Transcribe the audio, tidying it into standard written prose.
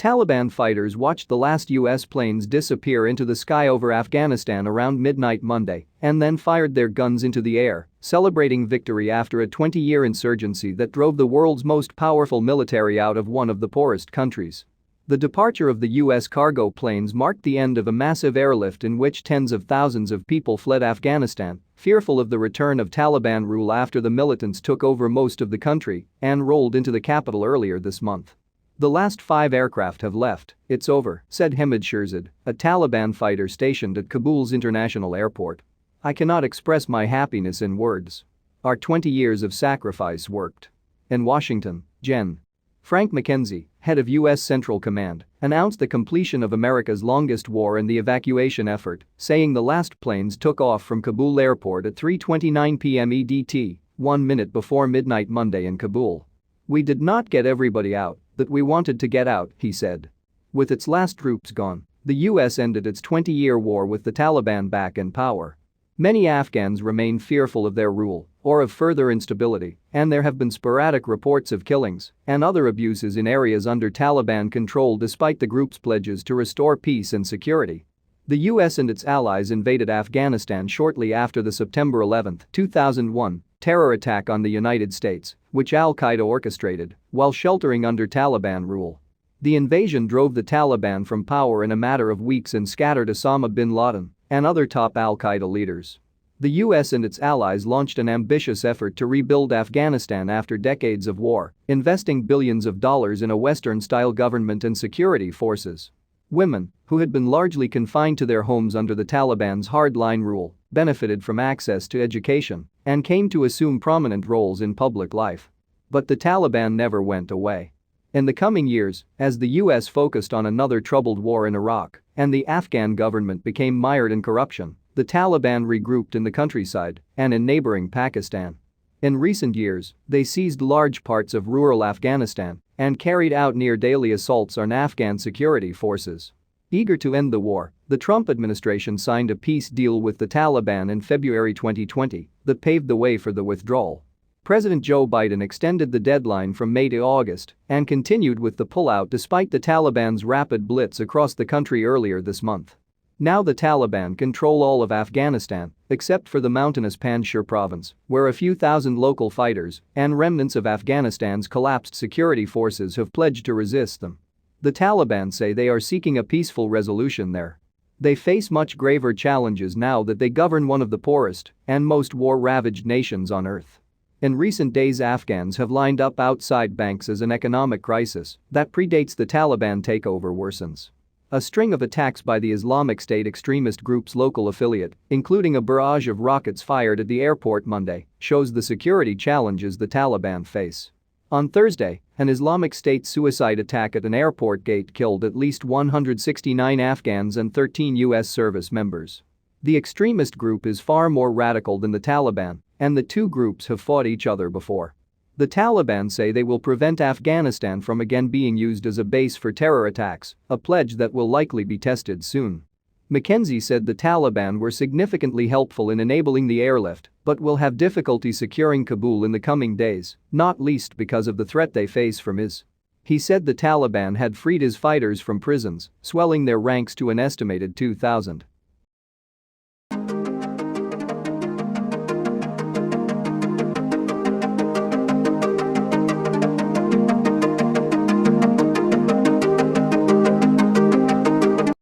Taliban fighters watched the last U.S. planes disappear into the sky over Afghanistan around midnight Monday and then fired their guns into the air, celebrating victory after a 20-year insurgency that drove the world's most powerful military out of one of the poorest countries. The departure of the U.S. cargo planes marked the end of a massive airlift in which tens of thousands of people fled Afghanistan, fearful of the return of Taliban rule after the militants took over most of the country and rolled into the capital earlier this month. "The last 5 aircraft have left, it's over," said Hamid Shirzad, a Taliban fighter stationed at Kabul's international airport. "I cannot express my happiness in words. Our 20 years of sacrifice worked." In Washington, Gen. Frank McKenzie, head of U.S. Central Command, announced the completion of America's longest war and the evacuation effort, saying the last planes took off from Kabul airport at 3:29 p.m. EDT, 1 minute before midnight Monday in Kabul. "We did not get everybody out that we wanted to get out," he said. With its last troops gone, the U.S. ended its 20-year war with the Taliban back in power. Many Afghans remain fearful of their rule or of further instability, and there have been sporadic reports of killings and other abuses in areas under Taliban control despite the group's pledges to restore peace and security. The U.S. and its allies invaded Afghanistan shortly after the September 11, 2001, terror attack on the United States, which al-Qaeda orchestrated while sheltering under Taliban rule. The invasion drove the Taliban from power in a matter of weeks and scattered Osama bin Laden and other top al-Qaeda leaders. The U.S. and its allies launched an ambitious effort to rebuild Afghanistan after decades of war, investing billions of dollars in a Western-style government and security forces. Women, who had been largely confined to their homes under the Taliban's hardline rule, benefited from access to education and came to assume prominent roles in public life. But the Taliban never went away. In the coming years, as the U.S. focused on another troubled war in Iraq and the Afghan government became mired in corruption, the Taliban regrouped in the countryside and in neighboring Pakistan. In recent years, they seized large parts of rural Afghanistan and carried out near-daily assaults on Afghan security forces. Eager to end the war, the Trump administration signed a peace deal with the Taliban in February 2020 that paved the way for the withdrawal. President Joe Biden extended the deadline from May to August and continued with the pullout despite the Taliban's rapid blitz across the country earlier this month. Now the Taliban control all of Afghanistan, except for the mountainous Panjshir province, where a few thousand local fighters and remnants of Afghanistan's collapsed security forces have pledged to resist them. The Taliban say they are seeking a peaceful resolution there. They face much graver challenges now that they govern one of the poorest and most war-ravaged nations on earth. In recent days, Afghans have lined up outside banks as an economic crisis that predates the Taliban takeover worsens. A string of attacks by the Islamic State extremist group's local affiliate, including a barrage of rockets fired at the airport Monday, shows the security challenges the Taliban face. On Thursday, an Islamic State suicide attack at an airport gate killed at least 169 Afghans and 13 U.S. service members. The extremist group is far more radical than the Taliban, and the two groups have fought each other before. The Taliban say they will prevent Afghanistan from again being used as a base for terror attacks, a pledge that will likely be tested soon. McKenzie said the Taliban were significantly helpful in enabling the airlift but will have difficulty securing Kabul in the coming days, not least because of the threat they face from IS. He said the Taliban had freed his fighters from prisons, swelling their ranks to an estimated 2,000.